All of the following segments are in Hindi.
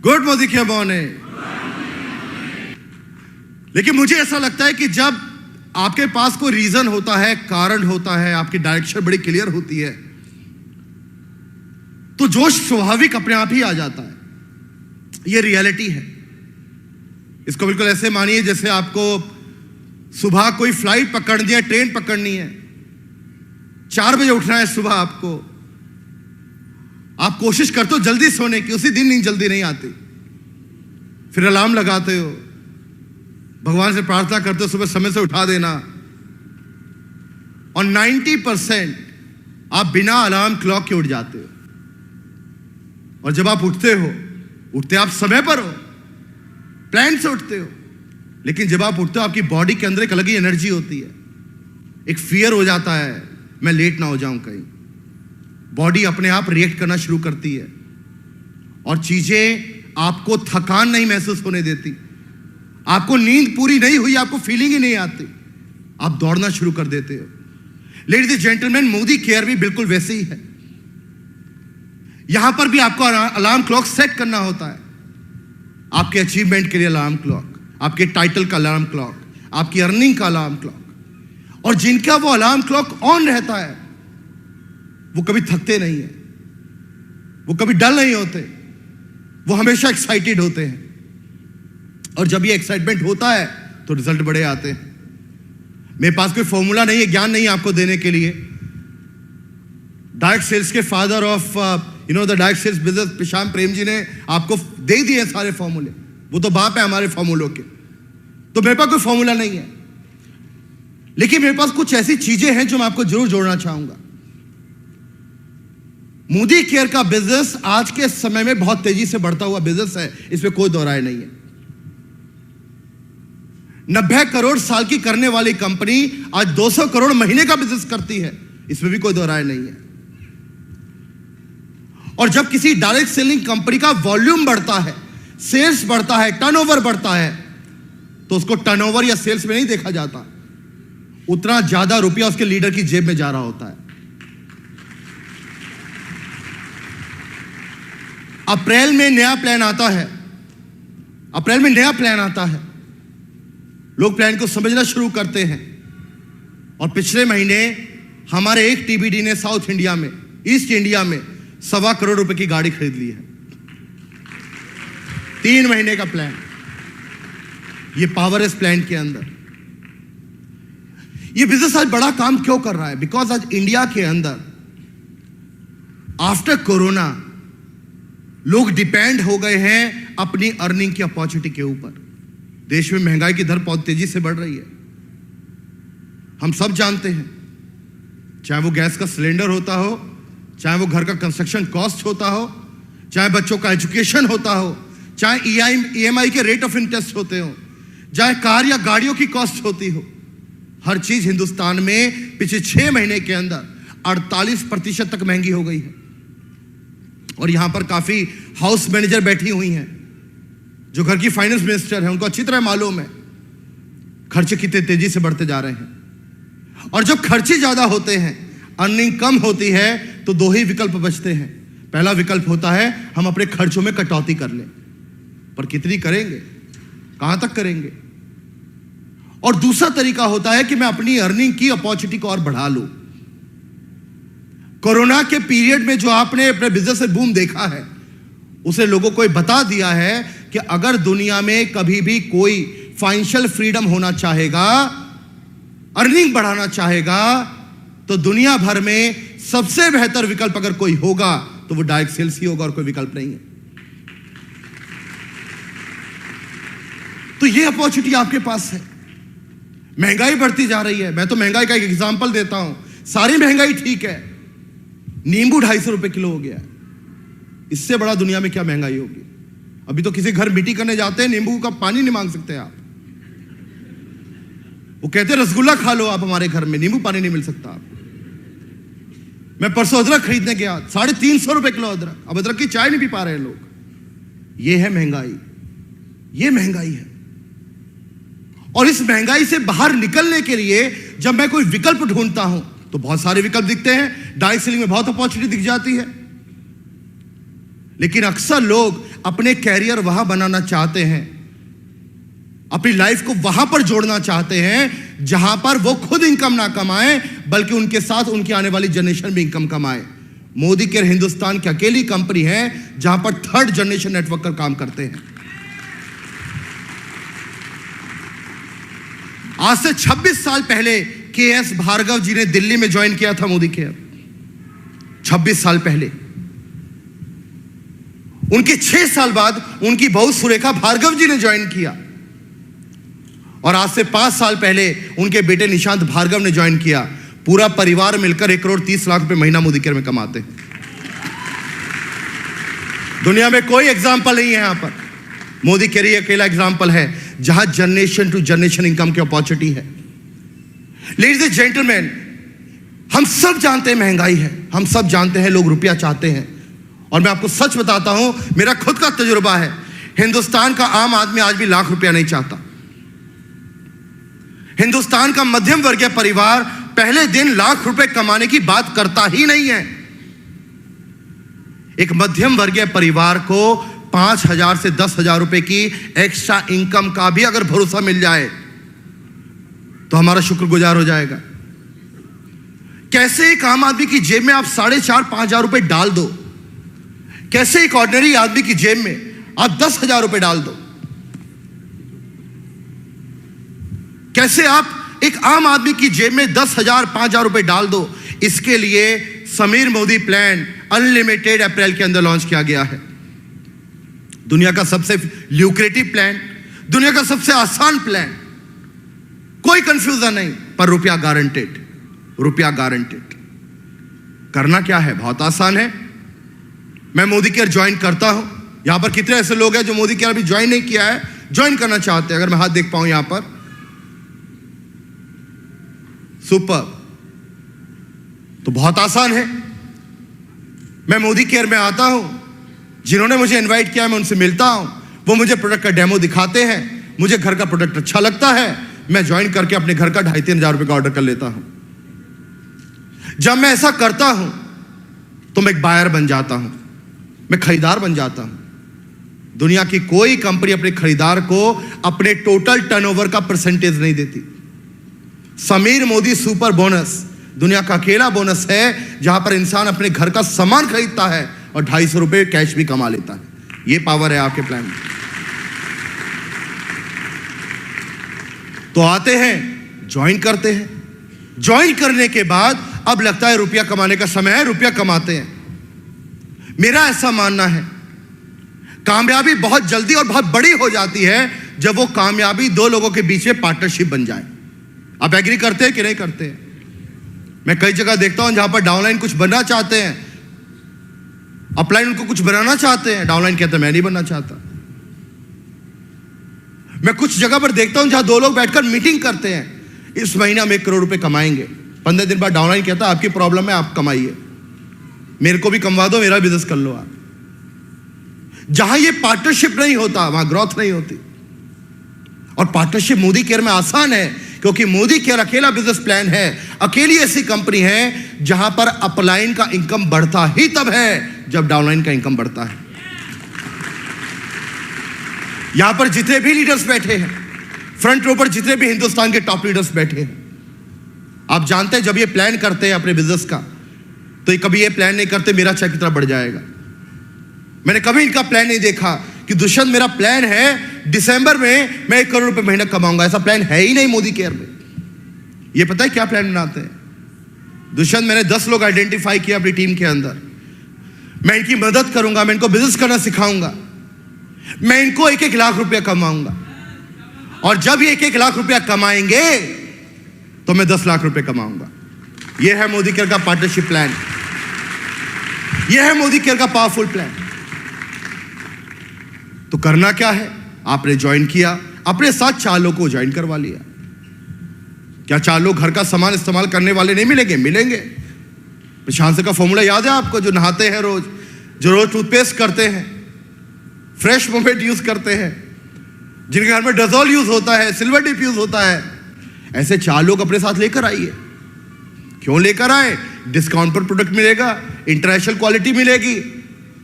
Good morning morning. लेकिन मुझे ऐसा लगता है कि जब आपके पास कोई रीजन होता है, कारण होता है, आपकी डायरेक्शन बड़ी क्लियर होती है, तो जोश स्वाभाविक अपने आप ही आ जाता है। यह रियलिटी है। इसको बिल्कुल ऐसे मानिए जैसे आपको सुबह कोई फ्लाइट पकड़नी है, ट्रेन पकड़नी है, 4 बजे उठना है सुबह आपको। आप कोशिश करते हो जल्दी सोने की, उसी दिन नहीं जल्दी नहीं आती, फिर अलार्म लगाते हो, भगवान से प्रार्थना करते हो सुबह समय से उठा देना, और 90% आप बिना अलार्म क्लॉक के उठ जाते हो। और जब आप उठते आप समय पर हो, प्लान से उठते हो, लेकिन जब आप उठते हो आपकी बॉडी के अंदर एक अलग ही एनर्जी होती है, एक फियर हो जाता है मैं लेट ना हो जाऊं कहीं। बॉडी अपने आप रिएक्ट करना शुरू करती है और चीजें आपको थकान नहीं महसूस होने देती, आपको नींद पूरी नहीं हुई, आपको फीलिंग ही नहीं आती, आप दौड़ना शुरू कर देते हो। Ladies and gentleman, Modi care भी बिल्कुल वैसे ही है। यहां पर भी आपको अलार्म क्लॉक सेट करना होता है, आपके अचीवमेंट के लिए अलार्म क्लॉक, आपके टाइटल का अलार्म क्लॉक, आपकी अर्निंग का अलार्म क्लॉक। और जिनका वो अलार्म क्लॉक ऑन रहता है वो कभी थकते नहीं है, वो कभी डल नहीं होते, वो हमेशा एक्साइटेड होते हैं। और जब ये एक्साइटमेंट होता है तो रिजल्ट बड़े आते हैं। मेरे पास कोई फॉर्मूला नहीं है, ज्ञान नहीं है आपको देने के लिए। डायरेक्ट सेल्स के father of the direct sales business Shyam Prem ji ने आपको दे दिए सारे फॉर्मूले, वो तो बाप है हमारे फॉर्मूलों के। तो मेरे पास कोई फॉर्मूला नहीं है, लेकिन मेरे पास कुछ ऐसी चीजें हैं जो मैं आपको जरूर जोड़ना चाहूंगा। मोदी केयर का बिजनेस आज के समय में बहुत तेजी से बढ़ता हुआ बिजनेस है, इसमें कोई दो राय नहीं है। 90 करोड़ साल की करने वाली कंपनी आज 200 करोड़ महीने का बिजनेस करती है, इसमें भी कोई दो राय नहीं है। और जब किसी डायरेक्ट सेलिंग कंपनी का वॉल्यूम बढ़ता है, सेल्स बढ़ता है, टर्नओवर बढ़ता है, तो उसको टर्नओवर या सेल्स में नहीं देखा जाता, उतना ज्यादा रुपया उसके लीडर की जेब में जा रहा होता है। अप्रैल में नया प्लान आता है, लोग प्लान को समझना शुरू करते हैं। और पिछले महीने हमारे एक टीबीडी ने साउथ इंडिया में, ईस्ट इंडिया में 1.25 करोड़ रुपए की गाड़ी खरीद ली है। 3 महीने का प्लान, ये पावर इस प्लान के अंदर। ये बिजनेस आज बड़ा काम क्यों कर रहा है? बिकॉज आज इंडिया के अंदर आफ्टर कोरोना लोग डिपेंड हो गए हैं अपनी अर्निंग की अपॉर्चुनिटी के ऊपर। देश में महंगाई की दर बहुत तेजी से बढ़ रही है, हम सब जानते हैं। चाहे वो गैस का सिलेंडर होता हो, चाहे वो घर का कंस्ट्रक्शन कॉस्ट होता हो, चाहे बच्चों का एजुकेशन होता हो, चाहे ईएमआई के रेट ऑफ इंटरेस्ट होते हो, चाहे कार या गाड़ियों की कॉस्ट होती हो, हर चीज हिंदुस्तान में पिछले 6 महीने के अंदर 48% तक महंगी हो गई है। और यहां पर काफी हाउस मैनेजर बैठी हुई हैं जो घर की फाइनेंस मिनिस्टर है, उनको अच्छी तरह मालूम है खर्चे कितने तेजी से बढ़ते जा रहे हैं। और जब खर्चे ज्यादा होते हैं, अर्निंग कम होती है, तो 2 ही विकल्प बचते हैं। पहला विकल्प होता है हम अपने खर्चों में कटौती कर लें, पर कितनी करेंगे, कहां तक करेंगे। और दूसरा तरीका होता है कि मैं अपनी अर्निंग की अपॉर्चुनिटी को और बढ़ा लूं। कोरोना के पीरियड में जो आपने अपने बिजनेस में बूम देखा है, उसे लोगों को बता दिया है कि अगर दुनिया में कभी भी कोई फाइनेंशियल फ्रीडम होना चाहेगा, अर्निंग बढ़ाना चाहेगा, तो दुनिया भर में सबसे बेहतर विकल्प अगर कोई होगा तो वो डायरेक्ट सेल्स ही होगा, और कोई विकल्प नहीं है। तो ये अपॉर्चुनिटी आपके पास है। महंगाई बढ़ती जा रही है, मैं तो महंगाई का एक एग्जांपल देता हूं। सारी महंगाई ठीक है, नींबू 250 रुपए किलो हो गया है, इससे बड़ा दुनिया में क्या महंगाई होगी। अभी तो किसी घर मीटिंग करने जाते हैं, नींबू का पानी नहीं मांग सकते आप, वो कहते हैं रसगुल्ला खा लो आप हमारे घर में, नींबू पानी नहीं मिल सकता आप। मैं परसों अदरक खरीदने गया, 350 रुपए किलो अदरक। अब अदरक की चाय नहीं पी पा रहे हैं लोग। ये है महंगाई, ये महंगाई है। और इस महंगाई से बाहर निकलने के लिए जब मैं कोई विकल्प ढूंढता हूं तो बहुत सारे विकल्प दिखते हैं। डायरेक्ट सेलिंग में बहुत अपॉर्चुनिटी दिख जाती है, लेकिन अक्सर लोग अपने कैरियर वहां बनाना चाहते हैं, अपनी लाइफ को वहां पर जोड़ना चाहते हैं जहां पर वो खुद इनकम ना कमाएं, बल्कि उनके साथ उनकी आने वाली जनरेशन भी इनकम कमाए। मोदी केयर हिंदुस्तान की अकेली कंपनी है जहां पर थर्ड जनरेशन नेटवर्कर काम करते हैं। आज से 26 साल पहले के.एस. भार्गव जी ने दिल्ली में ज्वाइन किया था मोदी केयर। 26 साल पहले। उनके 6 साल बाद उनकी बहू सुरेखा भार्गव जी ने ज्वाइन किया, और आज से 5 साल पहले उनके बेटे निशांत भार्गव ने ज्वाइन किया। पूरा परिवार मिलकर 1,30,00,000 रुपए महीना मोदी केयर में कमाते हैं। दुनिया में कोई एग्जाम्पल नहीं है यहां पर, मोदी केयर ही अकेला एग्जाम्पल है जहां जनरेशन टू जनरेशन इनकम की अपॉर्चुनिटी है। लेडीज एंड जेंटलमैन, हम सब जानते हैं महंगाई है, हम सब जानते हैं लोग रुपया चाहते हैं, और मैं आपको सच बताता हूं, मेरा खुद का तजुर्बा है, हिंदुस्तान का आम आदमी आज भी लाख रुपया नहीं चाहता। हिंदुस्तान का मध्यम वर्गीय परिवार पहले दिन लाख रुपए कमाने की बात करता ही नहीं है। एक मध्यम वर्गीय परिवार को 5,000 से 10,000 रुपए की एक्स्ट्रा इनकम का भी अगर भरोसा मिल जाए तो हमारा शुक्रगुजार हो जाएगा। कैसे एक आम आदमी की जेब में आप 4,500-5,000 रुपए डाल दो, कैसे एक ऑर्डिनरी आदमी की जेब में आप 10,000 रुपए डाल दो, कैसे आप एक आम आदमी की जेब में 10,000-5,000 रुपए डाल दो। इसके लिए समीर मोदी प्लान अनलिमिटेड अप्रैल के अंदर लॉन्च किया गया है। दुनिया का सबसे ल्यूक्रेटिव प्लान, दुनिया का सबसे आसान प्लान, कोई कंफ्यूजन नहीं, पर रुपया गारंटेड, रुपया गारंटेड। करना क्या है? बहुत आसान है। मैं मोदी केयर ज्वाइन करता हूं। यहां पर कितने ऐसे लोग हैं जो मोदी केयर अभी ज्वाइन नहीं किया है, ज्वाइन करना चाहते हैं? अगर मैं हाथ देख पाऊं यहां पर, सुपर। तो बहुत आसान है। मैं मोदी केयर में आता हूं, जिन्होंने मुझे इनवाइट किया मैं उनसे मिलता हूं, वो मुझे प्रोडक्ट का डेमो दिखाते हैं, मुझे घर का प्रोडक्ट अच्छा लगता है, मैं ज्वाइन करके अपने घर का 2,500-3,000 हजार रुपए का ऑर्डर कर लेता हूं। जब मैं ऐसा करता हूं तो मैं एक बायर बन जाता हूं, मैं खरीदार बन जाता हूं। दुनिया की कोई कंपनी अपने खरीदार को अपने टोटल टर्नओवर का परसेंटेज नहीं देती। समीर मोदी सुपर बोनस दुनिया का अकेला बोनस है जहां पर इंसान अपने घर का सामान खरीदता है और 250 रुपए कैश भी कमा लेता है। यह पावर है आपके प्लान में। तो आते हैं, ज्वाइन करते हैं, ज्वाइन करने के बाद अब लगता है रुपया कमाने का समय है, रुपया कमाते हैं। मेरा ऐसा मानना है कामयाबी बहुत जल्दी और बहुत बड़ी हो जाती है जब वो कामयाबी दो लोगों के बीच में पार्टनरशिप बन जाए। आप एग्री करते हैं कि नहीं करते हैं? मैं कई जगह देखता हूं जहां पर डाउनलाइन कुछ बनना चाहते हैं, अपलाइन उनको कुछ बनाना चाहते हैं, डाउनलाइन कहते हैं मैं नहीं बनना चाहता। मैं कुछ जगह पर देखता हूं जहां दो लोग बैठकर मीटिंग करते हैं, इस महीने हम 1 करोड़ रुपए कमाएंगे। 15 दिन बाद डाउनलाइन कहता है आपकी प्रॉब्लम है, आप कमाइए, मेरे को भी कमवा दो, मेरा बिजनेस कर लो आप। जहां ये पार्टनरशिप नहीं होता वहां ग्रोथ नहीं होती। और पार्टनरशिप मोदी केयर में आसान है क्योंकि मोदी केयर अकेला बिजनेस प्लान है, अकेली ऐसी कंपनी है जहां पर अपलाइन का इनकम बढ़ता ही तब है जब डाउनलाइन का इनकम बढ़ता है। यहां पर जितने भी लीडर्स बैठे हैं, फ्रंट रो पर जितने भी हिंदुस्तान के टॉप लीडर्स बैठे हैं, आप जानते हैं जब ये प्लान करते हैं अपने बिजनेस का तो ये कभी ये प्लान नहीं करते मेरा चेक कितना बढ़ जाएगा। मैंने कभी इनका प्लान नहीं देखा कि दुष्यंत मेरा प्लान है दिसंबर में मैं 1 करोड़ रुपए महीना कमाऊंगा, ऐसा प्लान है ही नहीं मोदी केयर में। ये पता है क्या प्लान बनाते हैं दुष्यंत? मैंने 10 लोग आइडेंटिफाई किया अपनी टीम के अंदर, मैं इनकी मदद करूंगा, मैं इनको बिजनेस करना सिखाऊंगा, मैं इनको 1-1 लाख रुपया कमाऊंगा, और जब ये 1-1 लाख रुपया कमाएंगे तो मैं 10 लाख रुपए कमाऊंगा। यह है मोदी केयर का पार्टनरशिप प्लान, यह है मोदी केयर का पावरफुल प्लान। तो करना क्या है? आपने ज्वाइन किया, अपने साथ 4 लोग को ज्वाइन करवा लिया। क्या 4 लोग घर का सामान इस्तेमाल करने वाले नहीं मिलेंगे? मिलेंगे। प्रशांत का फॉर्मूला याद है आपको? जो नहाते हैं रोज, जो रोज टूथपेस्ट करते हैं, फ्रेश मोमेंट यूज करते हैं, जिनके घर में डेटॉल यूज होता है, सिल्वर डिप यूज होता है, ऐसे 4 लोग अपने साथ लेकर आइए। क्यों लेकर आए? डिस्काउंट पर प्रोडक्ट मिलेगा, इंटरनेशनल क्वालिटी मिलेगी,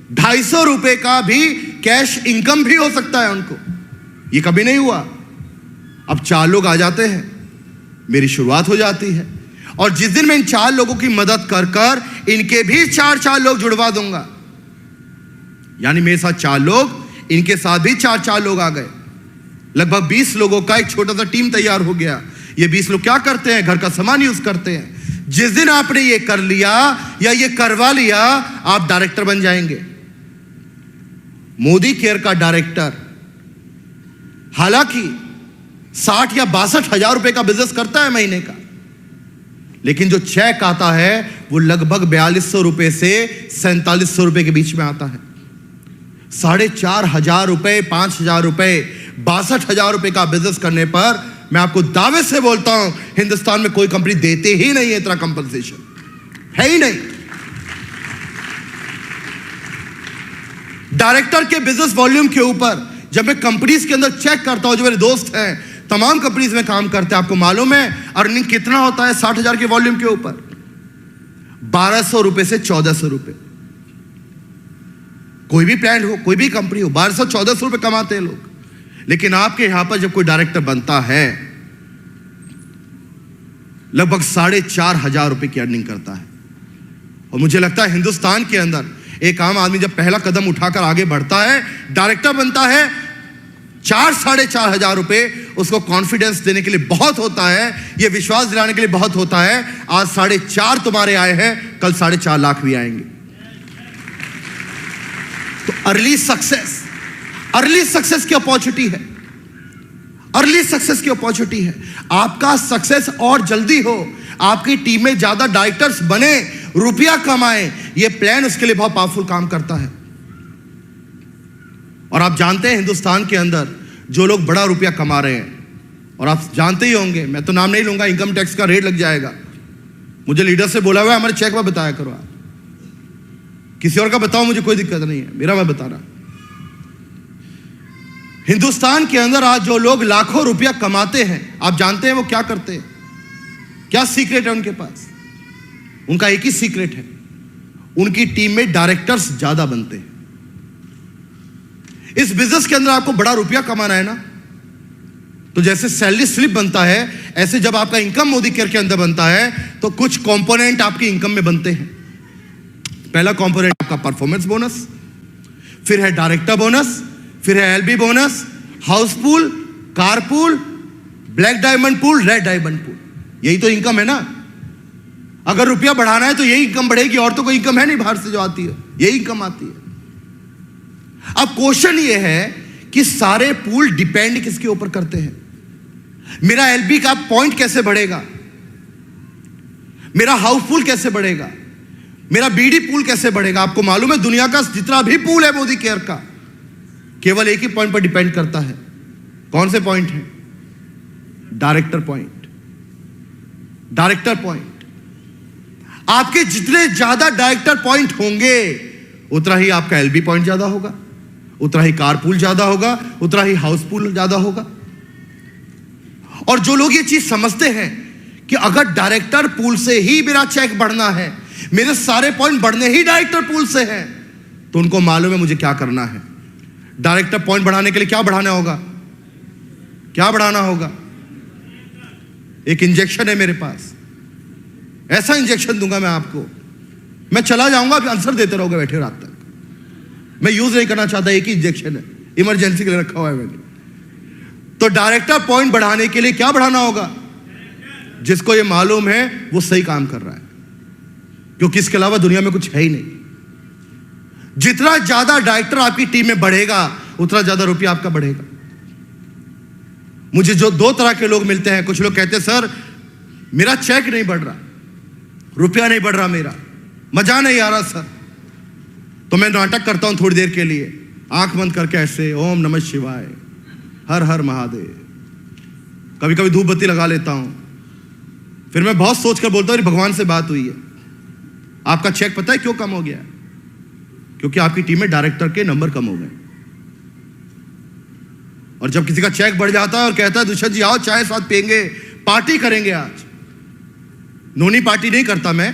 250 रुपए का भी कैश इनकम भी हो सकता है उनको। ये कभी नहीं हुआ। अब 4 लोग आ जाते हैं, मेरी शुरुआत हो जाती है, और जिस दिन मैं इन 4 लोगों की मदद कर कर इनके भी 4 लोग जुड़वा दूंगा, यानी मेरे साथ 4 लोग, इनके साथ भी 4 लोग आ गए, लगभग 20 लोगों का एक छोटा सा टीम तैयार हो गया। ये 20 लोग क्या करते हैं? घर का सामान यूज करते हैं। जिस दिन आपने ये कर लिया या ये करवा लिया, आप डायरेक्टर बन जाएंगे। मोदी केयर का डायरेक्टर हालांकि 60 या 62 हजार रुपए का बिजनेस करता है महीने का, लेकिन जो चेक आता है वो लगभग 4200 रुपए से 4700 रुपए के बीच में आता है। 4,500 रुपए, 5,000 रुपए, 62,000 रुपए का बिजनेस करने पर मैं आपको दावे से बोलता हूं, हिंदुस्तान में कोई कंपनी देते ही नहीं है इतना कंपनसेशन, है ही नहीं। डायरेक्टर के बिजनेस वॉल्यूम के ऊपर जब मैं कंपनीज के अंदर चेक करता हूं, जो मेरे दोस्त हैं तमाम कंपनीज में काम करते हैं, आपको मालूम है अर्निंग कितना होता है 60,000 के वॉल्यूम के ऊपर? 1200 रुपए से 1400 रुपए। कोई भी ब्रांड हो, कोई भी कंपनी हो, 1200-1400 रुपए कमाते हैं लोग। लेकिन आपके यहां पर जब कोई डायरेक्टर बनता है, लगभग 4,500 रुपए की अर्निंग करता है। और मुझे लगता है हिंदुस्तान के अंदर एक आम आदमी जब पहला कदम उठाकर आगे बढ़ता है, डायरेक्टर बनता है, 4,500 रुपए उसको कॉन्फिडेंस देने के लिए बहुत होता है, यह विश्वास दिलाने के लिए बहुत होता है। आज 4.5 तुम्हारे आए हैं, कल 4.5 लाख भी आएंगे। तो अर्ली सक्सेस की अपॉर्चुनिटी है, अर्ली सक्सेस की अपॉर्चुनिटी है। आपका सक्सेस और जल्दी हो, आपकी टीम में ज्यादा डायरेक्टर्स बने, रुपया कमाएं, यह प्लान उसके लिए बहुत पावरफुल काम करता है। और आप जानते हैं हिंदुस्तान के अंदर जो लोग बड़ा रुपया कमा रहे हैं, और आप जानते ही होंगे, मैं तो नाम नहीं लूंगा, इनकम टैक्स का रेट लग जाएगा। मुझे लीडर से बोला हुआ है हमारे चेक पर बताया करो, आप किसी और का बताओ, मुझे कोई दिक्कत नहीं है, मेरा मैं बता रहा। हिंदुस्तान के अंदर आज जो लोग लाखों रुपया कमाते हैं, आप जानते हैं वो क्या करते हैं? क्या सीक्रेट है उनके पास? उनका एक ही सीक्रेट है, उनकी टीम में डायरेक्टर्स ज्यादा बनते हैं। इस बिजनेस के अंदर आपको बड़ा रुपया कमाना है ना, तो जैसे सैलरी स्लिप बनता है, ऐसे जब आपका इनकम मोदी केयर के अंदर बनता है तो कुछ कंपोनेंट आपकी इनकम में बनते हैं। पहला कंपोनेंट आपका परफॉर्मेंस बोनस, फिर है डायरेक्टर बोनस, फिर है LB bonus, house pool, car pool, black diamond pool, red diamond pool. यही तो इनकम है ना। अगर रुपया बढ़ाना है तो यही इनकम बढ़ेगी, और तो कोई इनकम है नहीं बाहर से जो आती है, यही इनकम आती है। अब क्वेश्चन ये है कि सारे पूल डिपेंड किसके ऊपर करते हैं? मेरा एलबी का पॉइंट कैसे बढ़ेगा, मेरा हाउस पूल कैसे बढ़ेगा, मेरा बीडी पूल कैसे बढ़ेगा? आपको मालूम है दुनिया का जितना भी पूल है मोदी केयर का, केवल एक ही पॉइंट पर डिपेंड करता है। कौन से पॉइंट है? Director point. Director point. आपके जितने ज्यादा डायरेक्टर पॉइंट होंगे उतना ही आपका एलबी पॉइंट ज्यादा होगा, उतना ही कार पूल ज्यादा होगा, उतना ही हाउस पूल ज्यादा होगा। और जो लोग ये चीज समझते हैं कि अगर डायरेक्टर पूल से ही मेरा चेक बढ़ना है, मेरे सारे पॉइंट बढ़ने ही डायरेक्टर पूल से हैं, तो उनको मालूम है मुझे क्या करना है। डायरेक्टर पॉइंट बढ़ाने के लिए क्या बढ़ाना होगा? क्या बढ़ाना होगा? एक इंजेक्शन है मेरे पास, ऐसा इंजेक्शन दूंगा मैं आपको, मैं चला जाऊंगा, आप आंसर देते रहोगे बैठे रात तक। मैं यूज नहीं करना चाहता, एक ही इंजेक्शन है, इमरजेंसी के लिए रखा हुआ है मैंने। तो डायरेक्टर पॉइंट बढ़ाने के लिए क्या बढ़ाना होगा? जिसको ये मालूम है वो सही काम कर रहा है, क्योंकि इसके अलावा दुनिया में कुछ है ही नहीं। जितना ज्यादा डायरेक्टर आपकी टीम में बढ़ेगा उतना ज्यादा रुपया आपका बढ़ेगा। मुझे जो 2 तरह के लोग मिलते हैं, कुछ लोग कहते हैं सर मेरा चेक नहीं बढ़ रहा, रुपया नहीं बढ़ रहा, मेरा मजा नहीं आ रहा सर। तो मैं नाटक करता हूं थोड़ी देर के लिए, आंख बंद करके ऐसे ओम नमः शिवाय, हर हर महादेव, कभी कभी धूप बत्ती लगा लेता हूं, फिर मैं बहुत सोच कर बोलता हूं भगवान से बात हुई है, आपका चेक पता है क्यों कम हो गया? क्योंकि आपकी टीम में डायरेक्टर के नंबर कम हो गए। और जब किसी का चेक बढ़ जाता है और कहता है दुष्यंत जी आओ चाय साथ पियेंगे, पार्टी करेंगे, आज नोनी पार्टी नहीं करता मैं,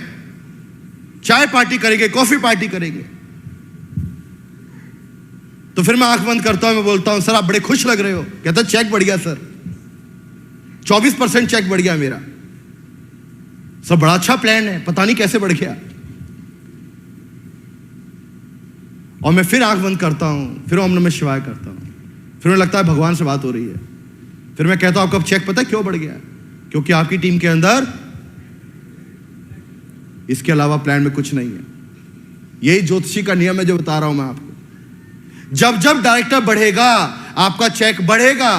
चाय पार्टी करेंगे, कॉफी पार्टी करेंगे, तो फिर मैं आंख बंद करता हूं, मैं बोलता हूं सर आप बड़े खुश लग रहे हो। कहता चेक बढ़ गया सर, 24% चेक बढ़ गया मेरा। सर बड़ा अच्छा प्लान है, पता नहीं कैसे बढ़ गया। और मैं फिर आंख बंद करता हूं, फिर ओम नमः शिवाय करता हूं, फिर मुझे लगता है भगवान से बात हो रही है। फिर मैं कहता हूं आपका चेक पता है क्यों बढ़ गया? क्योंकि आपकी टीम के अंदर इसके अलावा प्लान में कुछ नहीं है। यही ज्योतिषी का नियम है जो बता रहा हूं मैं आपको। जब जब डायरेक्टर बढ़ेगा आपका चेक बढ़ेगा,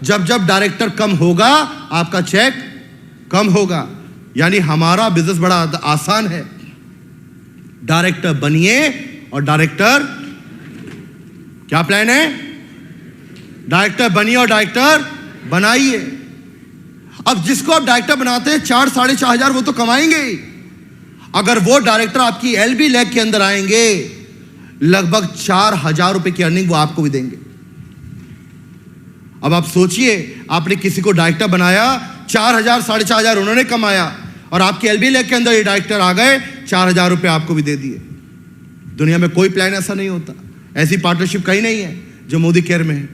जब जब डायरेक्टर कम होगा आपका चेक कम होगा। यानी हमारा बिजनेस बड़ा आसान है, डायरेक्टर बनिए और डायरेक्टर, क्या प्लान है? डायरेक्टर बनिए और डायरेक्टर बनाइए। अब जिसको आप डायरेक्टर बनाते हैं 4-4.5 वो तो कमाएंगे ही। अगर वो डायरेक्टर आपकी एलबी लैग के अंदर आएंगे, लगभग 4,000 रुपए की अर्निंग वो आपको भी देंगे। अब आप सोचिए, आपने किसी को डायरेक्टर बनाया, 4,000-4,500 उन्होंने कमाया, और आपके एलबी लैग के अंदर ये डायरेक्टर आ गए, 4,000 रुपए आपको भी दे दिए। दुनिया में कोई प्लान ऐसा नहीं होता, ऐसी पार्टनरशिप कहीं नहीं है जो मोदी केयर में है।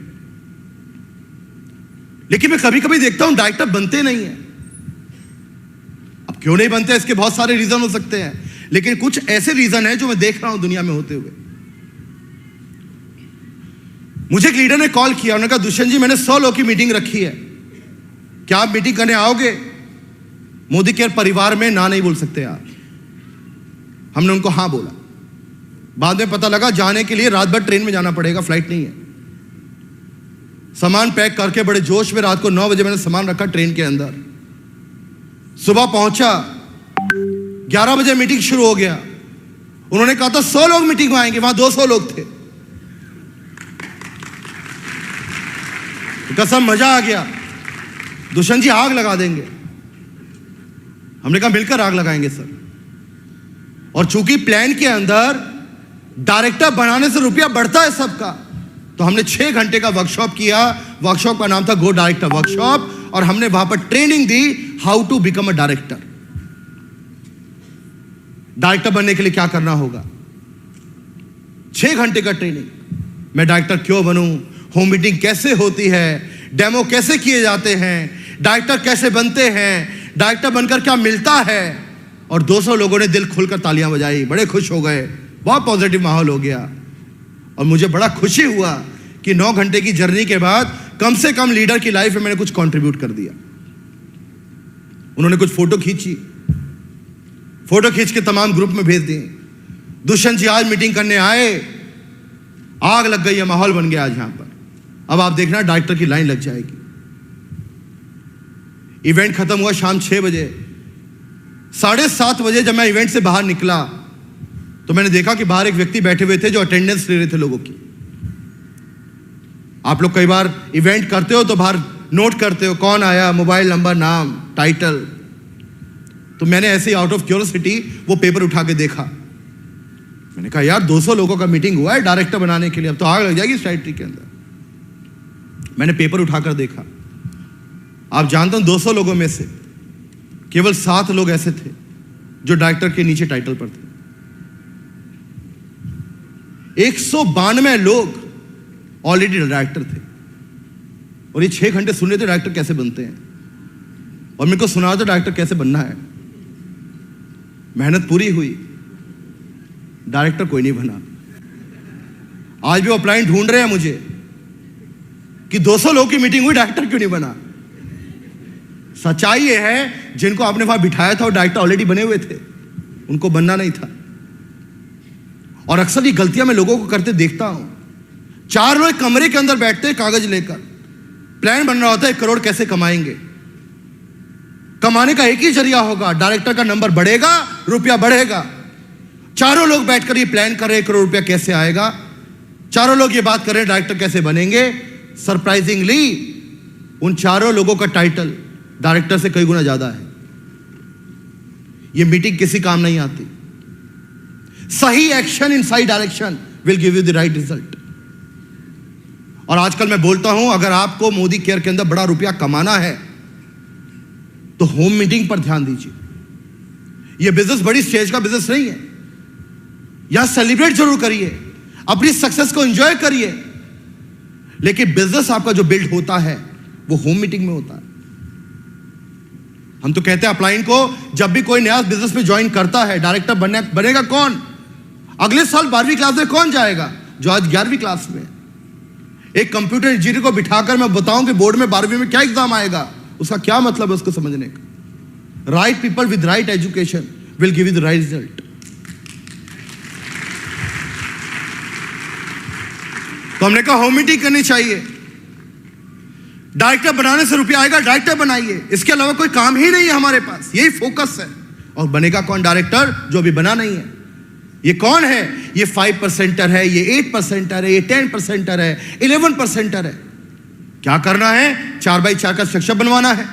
लेकिन मैं कभी कभी देखता हूं डायरेक्टर बनते नहीं है। अब क्यों नहीं बनते, इसके बहुत सारे रीजन हो सकते हैं, लेकिन कुछ ऐसे रीजन है जो मैं देख रहा हूं दुनिया में होते हुए। मुझे एक लीडर ने कॉल किया, उन्होंने कहा दुष्यंत जी मैंने 100 लोगों की मीटिंग रखी है, क्या आप मीटिंग करने आओगे? मोदी केयर परिवार में ना नहीं बोल सकते आप। हमने उनको हाँ बोला। बाद में पता लगा जाने के लिए रात भर ट्रेन में जाना पड़ेगा, फ्लाइट नहीं है। सामान पैक करके बड़े जोश में रात को 9 बजे मैंने सामान रखा ट्रेन के अंदर। सुबह पहुंचा, 11 बजे मीटिंग शुरू हो गया। उन्होंने कहा था 100 लोग मीटिंग में आएंगे, वहां 200 लोग थे। कसम मजा आ गया, दुष्यंत जी आग लगा देंगे। हमने कहा मिलकर आग लगाएंगे सर। और चूंकि प्लान के अंदर डायरेक्टर बनाने से रुपया बढ़ता है सबका, तो हमने 6 घंटे का वर्कशॉप किया। वर्कशॉप का नाम था गो डायरेक्टर वर्कशॉप, और हमने वहां पर ट्रेनिंग दी how to become a director. Director बनने के लिए क्या करना होगा, 6 घंटे का ट्रेनिंग। मैं डायरेक्टर क्यों बनूं, होम मीटिंग कैसे होती है, डेमो कैसे किए जाते हैं, डायरेक्टर कैसे बनते हैं, डायरेक्टर बनकर क्या मिलता है। और 200 लोगों ने दिल खुलकर तालियां बजाई, बड़े खुश हो गए, बहुत पॉजिटिव माहौल हो गया। और मुझे बड़ा खुशी हुआ कि 9 घंटे की जर्नी के बाद कम से कम लीडर की लाइफ में मैंने कुछ कंट्रीब्यूट कर दिया। उन्होंने कुछ फोटो खींची, फोटो खींच के तमाम ग्रुप में भेज दिए। दुष्यंत जी आज मीटिंग करने आए, आग लग गई है, माहौल बन गया आज यहां पर। अब आप देखना डायरेक्टर की लाइन लग जाएगी। इवेंट खत्म हुआ शाम 6 बजे। 7:30 बजे जब मैं इवेंट से बाहर निकला तो मैंने देखा कि बाहर एक व्यक्ति बैठे हुए थे जो अटेंडेंस ले रहे थे लोगों की। आप लोग कई बार इवेंट करते हो तो बाहर नोट करते हो कौन आया, मोबाइल नंबर, नाम, टाइटल। तो मैंने ऐसे ही आउट ऑफ क्यूरियोसिटी वो पेपर उठा के देखा। मैंने कहा यार 200 लोगों का मीटिंग हुआ है डायरेक्टर बनाने के लिए, अब तो आग लग जाएगी इस टाइटल के अंदर। मैंने पेपर उठाकर देखा, आप जानते हो 200 लोगों में से केवल 7 लोग ऐसे थे जो डायरेक्टर के नीचे टाइटल पर थे। 192 लोग ऑलरेडी डायरेक्टर थे। और ये 6 घंटे सुन रहे थे डायरेक्टर कैसे बनते हैं, और मेरे को सुना था डायरेक्टर कैसे बनना है। मेहनत पूरी हुई, डायरेक्टर कोई नहीं बना। आज भी वो क्लाइंट ढूंढ रहे हैं मुझे कि 200 लोगों की मीटिंग हुई, डायरेक्टर क्यों नहीं बना। सच्चाई ये है, जिनको आपने वहां बिठाया था वो डायरेक्टर ऑलरेडी बने हुए थे, उनको बनना नहीं था। और अक्सर ये गलतियां मैं लोगों को करते देखता हूं। 4 लोग कमरे के अंदर बैठते हैं कागज लेकर, प्लान बन रहा होता है 1 करोड़ कैसे कमाएंगे। कमाने का एक ही जरिया होगा, डायरेक्टर का नंबर बढ़ेगा, रुपया बढ़ेगा। चारों लोग बैठकर ये प्लान कर रहे हैं 1 करोड़ रुपया कैसे आएगा। चारों लोग ये बात कर रहे हैं डायरेक्टर कैसे बनेंगे। सरप्राइजिंगली उन चारों लोगों का टाइटल डायरेक्टर से कई गुना ज्यादा है। ये मीटिंग किसी काम नहीं आती। सही एक्शन इन सही direction will give you the right result. और आजकल मैं बोलता हूं, अगर आपको मोदी केयर के अंदर बड़ा रुपया कमाना है तो होम मीटिंग पर ध्यान दीजिए। यह बिजनेस बड़ी स्टेज का बिजनेस नहीं है। यहां सेलिब्रेट जरूर करिए, अपनी सक्सेस को एंजॉय करिए, लेकिन बिजनेस आपका जो बिल्ड होता है वो होम मीटिंग में होता है। हम तो कहते हैं अपलाइन को, जब भी कोई नया बिजनेस में ज्वाइन करता है, डायरेक्टर बनेगा कौन? अगले साल 12वीं क्लास में कौन जाएगा? जो आज 11वीं क्लास में। एक कंप्यूटर इंजीनियर को बिठाकर मैं बताऊं कि बोर्ड में 12वीं में क्या एग्जाम आएगा, उसका क्या मतलब है उसको समझने का? Right people with right education will give you the right result. तो हमने कहा होम मीटिंग करनी चाहिए। डायरेक्टर बनाने से रुपया आएगा, डायरेक्टर बनाइए, इसके अलावा कोई काम ही नहीं है हमारे पास, यही फोकस है। और बनेगा कौन डायरेक्टर? जो अभी बना नहीं है। ये कौन है? ये 5%er है, ये 8%er है, ये 10%er है, 11%er है। क्या करना है? 4x4 का स्ट्रक्चर बनवाना है।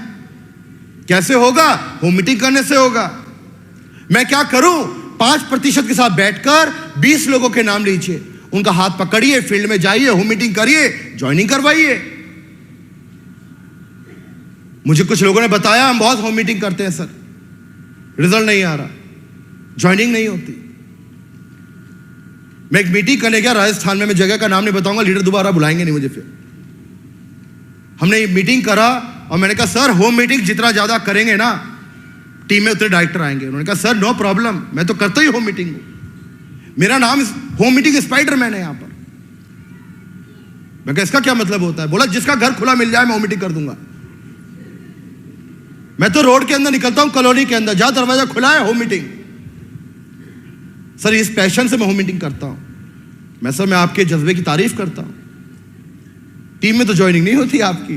कैसे होगा? होम मीटिंग करने से होगा। मैं क्या करूं? 5% के साथ बैठकर 20 लोगों के नाम लीजिए, उनका हाथ पकड़िए, फील्ड में जाइए, होम मीटिंग करिए, ज्वाइनिंग करवाइए। मुझे कुछ लोगों ने बताया हम बहुत होम मीटिंग करते हैं सर, रिजल्ट नहीं आ रहा, ज्वाइनिंग नहीं होती। मैं एक मीटिंग करने गया राजस्थान में, मैं जगह का नाम नहीं बताऊंगा, लीडर दोबारा बुलाएंगे नहीं मुझे। फिर हमने मीटिंग करा और मैंने कहा सर होम मीटिंग जितना ज्यादा करेंगे ना टीम में उतने डायरेक्टर आएंगे। उन्होंने कहा सर नो प्रॉब्लम, मैं तो करता ही होम मीटिंग हूं, मेरा नाम होम मीटिंग स्पाइडरमैन है यहां पर। मैं कहा इसका क्या मतलब होता है? बोला जिसका घर खुला मिल जाए मैं होम मीटिंग कर दूंगा। मैं तो रोड के अंदर निकलता हूं, कॉलोनी के अंदर, जहां दरवाजा खुला है होम मीटिंग। सर इस पैशन से मैं होम मीटिंग करता हूं। मैं आपके जज्बे की तारीफ करता हूं। टीम में तो ज्वाइनिंग नहीं होती आपकी।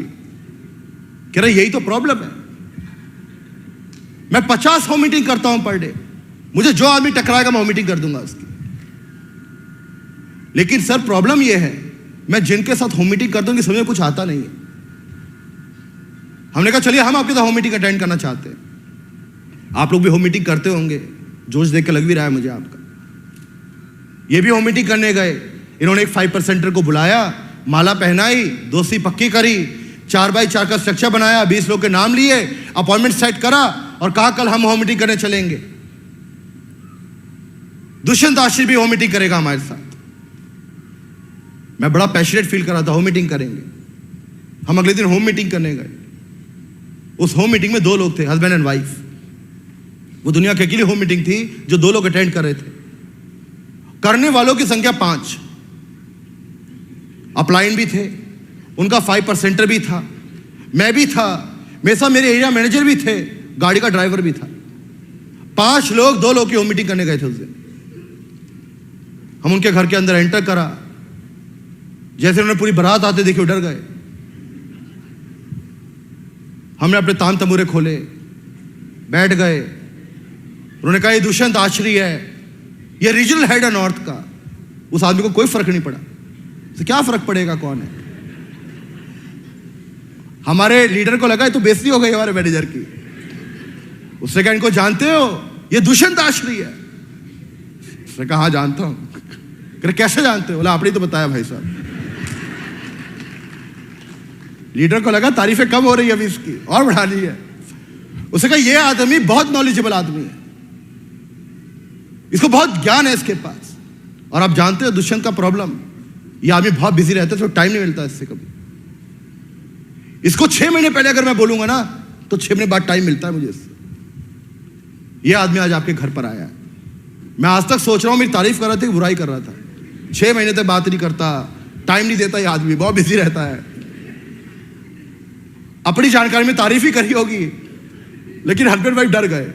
कह रहे यही तो प्रॉब्लम है। मैं 50 होम मीटिंग करता हूं पर डे, मुझे जो आदमी टकराएगा मैं होम मीटिंग कर दूंगा उसकी। लेकिन सर प्रॉब्लम यह है, मैं जिनके साथ होम मीटिंग करता हूं कि समझ में कुछ आता नहीं है। हमने कहा चलिए हम आपके साथ होम मीटिंग अटेंड करना चाहते हैं। आप लोग भी होम मीटिंग करते होंगे, जोश देख के लग भी रहा है मुझे आपका। ये भी होम मीटिंग करने गए, इन्होंने एक 5%er को बुलाया, माला पहनाई, दोस्ती पक्की करी, 4x4 का स्ट्रक्चर बनाया, 20 लोग के नाम लिए, अपॉइंटमेंट सेट करा और कहा कल हम होम मीटिंग करने चलेंगे। दुष्यंत आश्री भी होम मीटिंग करेगा हमारे साथ। मैं बड़ा पैशनेट फील कर रहा था, होम मीटिंग करेंगे। हम अगले दिन होम मीटिंग करने गए। उस होम मीटिंग में 2 लोग थे, हस्बैंड एंड वाइफ। वो दुनिया की अकेली होम मीटिंग थी जो 2 लोग अटेंड कर रहे थे। करने वालों की संख्या 5। अपलाइन भी थे, उनका 5%er भी था, मैं भी था, मेरे साथ मेरे एरिया मैनेजर भी थे, गाड़ी का ड्राइवर भी था। 5 लोग 2 लोग की होम मीटिंग करने गए थे उस दिन। हम उनके घर के अंदर एंटर करा, जैसे उन्होंने पूरी बारात आते देखे डर गए। हमने अपने ताम तमूरे खोले, बैठ गए। उन्होंने कहा ये दुष्यंत आश्री है, ये रीजनल हेड है नॉर्थ का। उस आदमी को कोई फर्क नहीं पड़ा। तो क्या फर्क पड़ेगा कौन है? हमारे लीडर को लगा तो बेइज्जती हो गई हमारे मैनेजर की। उसने कहा इनको जानते हो, ये दुष्यंत आश्री है। उसने कहा हाँ जानता हूं। कह कैसे जानते हो? बोला आपने तो बताया भाई साहब। लीडर को लगा तारीफें कम हो रही है अभी इसकी, और बढ़ानी है। उसने कहा ये आदमी बहुत नॉलेजेबल आदमी है, इसको बहुत ज्ञान है इसके पास। और आप जानते हो दुष्यंत का प्रॉब्लम, ये आदमी बहुत बिजी रहता है, तो टाइम नहीं मिलता इससे कभी। इसको 6 महीने पहले अगर मैं बोलूंगा ना तो 6 महीने बाद टाइम मिलता है मुझे इससे। ये आदमी आज आपके घर पर आया है। मैं आज तक सोच रहा हूं, मेरी तारीफ कर रहा था, बुराई कर रहा था। 6 महीने तक बात नहीं करता, टाइम नहीं देता, ये आदमी बहुत बिजी रहता है। अपनी जानकारी में तारीफ ही करी होगी, लेकिन हस्बैंड वाइफ डर गए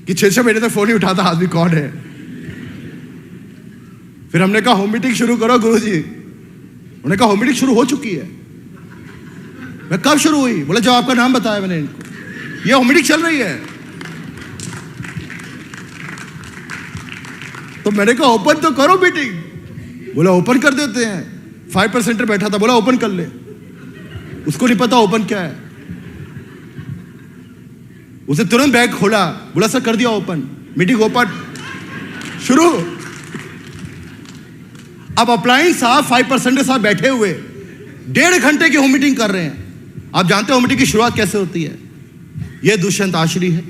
कि 6 महीने तक फोन ही उठाता आदमी कौन है। फिर हमने कहा होम मीटिंग शुरू करो गुरुजी। उन्होंने कहा होम मीटिंग शुरू हो चुकी है। मैं कब शुरू हुई? बोले जब आपका नाम बताया मैंने इनको, ये होम मीटिंग चल रही है। तो मैंने कहा ओपन तो करो मीटिंग। बोला ओपन कर देते हैं। 5%er बैठा था, बोला ओपन कर ले। उसको नहीं पता ओपन क्या है। उसे तुरंत बैग खोला, बोला सर कर दिया ओपन, मीटिंग ओपन शुरू। अब अपलाइन साहब 5% के साथ बैठे हुए 1.5 घंटे की होम मीटिंग कर रहे हैं। आप जानते हो होम मीटिंग की शुरुआत कैसे होती है? यह दुष्यंत आश्री है,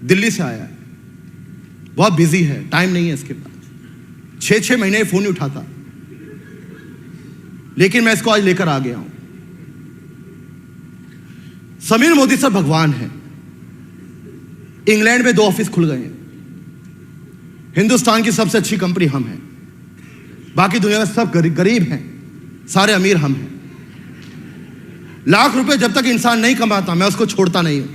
दिल्ली से आया है, बहुत बिजी है, टाइम नहीं है इसके पास। 6 महीने फोन नहीं उठाता। लेकिन मैं इसको आज लेकर आ गया हूं। समीर मोदी सर भगवान है। इंग्लैंड में 2 ऑफिस खुल गए हैं। हिंदुस्तान की सबसे अच्छी कंपनी हम हैं, बाकी दुनिया में सब गरीब हैं, सारे अमीर हम हैं। लाख रुपए जब तक इंसान नहीं कमाता मैं उसको छोड़ता नहीं हूं।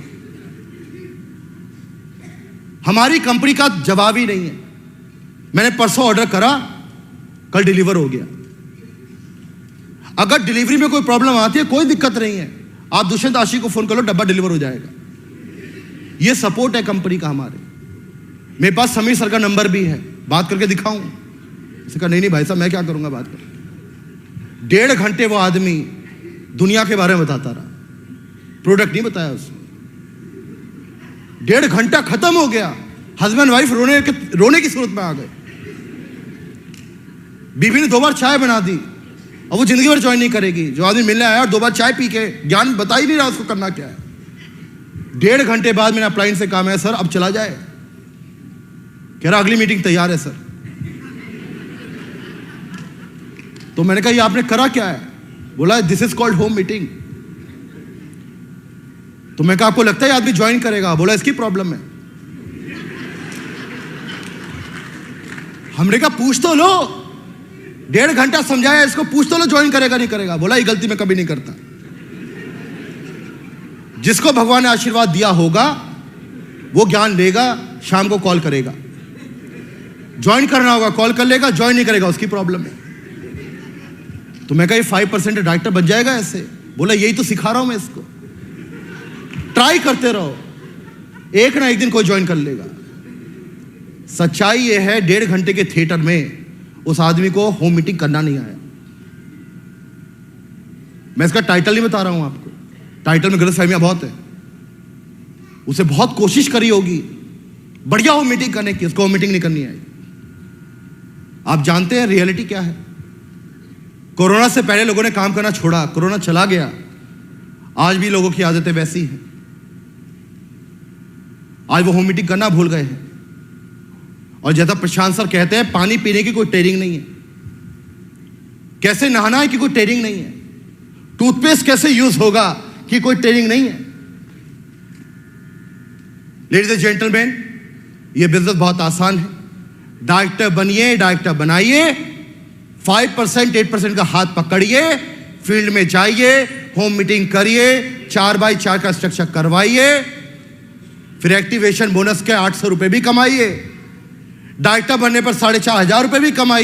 हमारी कंपनी का जवाब ही नहीं है। मैंने परसों ऑर्डर करा, कल डिलीवर हो गया। अगर डिलीवरी में कोई प्रॉब्लम आती है कोई दिक्कत नहीं है, आप दुष्यंत आशी को फोन कर लो, डब्बा डिलीवर हो जाएगा। यह सपोर्ट है कंपनी का हमारे। मेरे पास समीर सर का नंबर भी है, बात करके दिखाऊं? उसने कहा नहीं भाई साहब मैं क्या करूंगा बात कर। 1.5 घंटे वो आदमी दुनिया के बारे में बताता रहा, प्रोडक्ट नहीं बताया उसने। 1.5 घंटा खत्म हो गया, हस्बैंड वाइफ रोने की सूरत में आ गए। बीवी ने 2 बार चाय बना दी, अब वो जिंदगी भर ज्वाइन नहीं करेगी। जो आदमी मिलने आया और 2 बार चाय पी के ज्ञान बता ही नहीं रहा उसको करना क्या है। 1.5 घंटे बाद मैंने अपलाइन से कहा, मैं सर अब चला जाए? कह रहा अगली मीटिंग तैयार है सर। तो मैंने कहा ये आपने करा क्या है? बोला this is called home meeting. तो मैं कहा आपको लगता है आदमी ज्वाइन करेगा? बोला इसकी प्रॉब्लम है। हमने कहा पूछ तो लो, 1.5 घंटा समझाया इसको, पूछ तो लो ज्वाइन करेगा नहीं करेगा। बोला ये गलती मैं कभी नहीं करता। जिसको भगवान ने आशीर्वाद दिया होगा वो ज्ञान लेगा, शाम को कॉल करेगा। ज्वाइन करना होगा कॉल कर लेगा, ज्वाइन नहीं करेगा उसकी प्रॉब्लम है। तो मैं कहा ये 5% डायरेक्टर बन जाएगा ऐसे? बोला यही तो सिखा रहा हूं मैं इसको, ट्राई करते रहो, एक ना एक दिन कोई ज्वाइन कर लेगा। सच्चाई ये है 1.5 घंटे के थिएटर में उस आदमी को होम मीटिंग करना नहीं आया। मैं इसका टाइटल नहीं बता रहा हूं आपको, टाइटल में गलतफहमियां बहुत है। उसे बहुत कोशिश करी होगी बढ़िया होम मीटिंग करने की, उसको होम मीटिंग नहीं करनी आई। आप जानते हैं रियलिटी क्या है? कोरोना से पहले लोगों ने काम करना छोड़ा, कोरोना चला गया, आज भी लोगों की आदतें वैसी हैं। आज वो होम मीटिंग करना भूल गए हैं। और जैसा प्रशांत सर कहते हैं पानी पीने की कोई ट्रेनिंग नहीं है, कैसे नहाना है कि कोई ट्रेनिंग नहीं है, टूथपेस्ट कैसे यूज होगा कि कोई ट्रेनिंग नहीं है। लेडीज एंड जेंटलमैन, ये बिजनेस बहुत आसान है। डायरेक्टर बनिए, डायरेक्टर बनाइए, 5% 8% का हाथ पकड़िए, फील्ड में जाइए, होम मीटिंग करिए, 4x4 का स्ट्रक्चर करवाइए, फिर एक्टिवेशन बोनस के 800 रुपए भी कमाइए, डायरेक्टर बनने पर 4,500 रुपए भी कमाइए।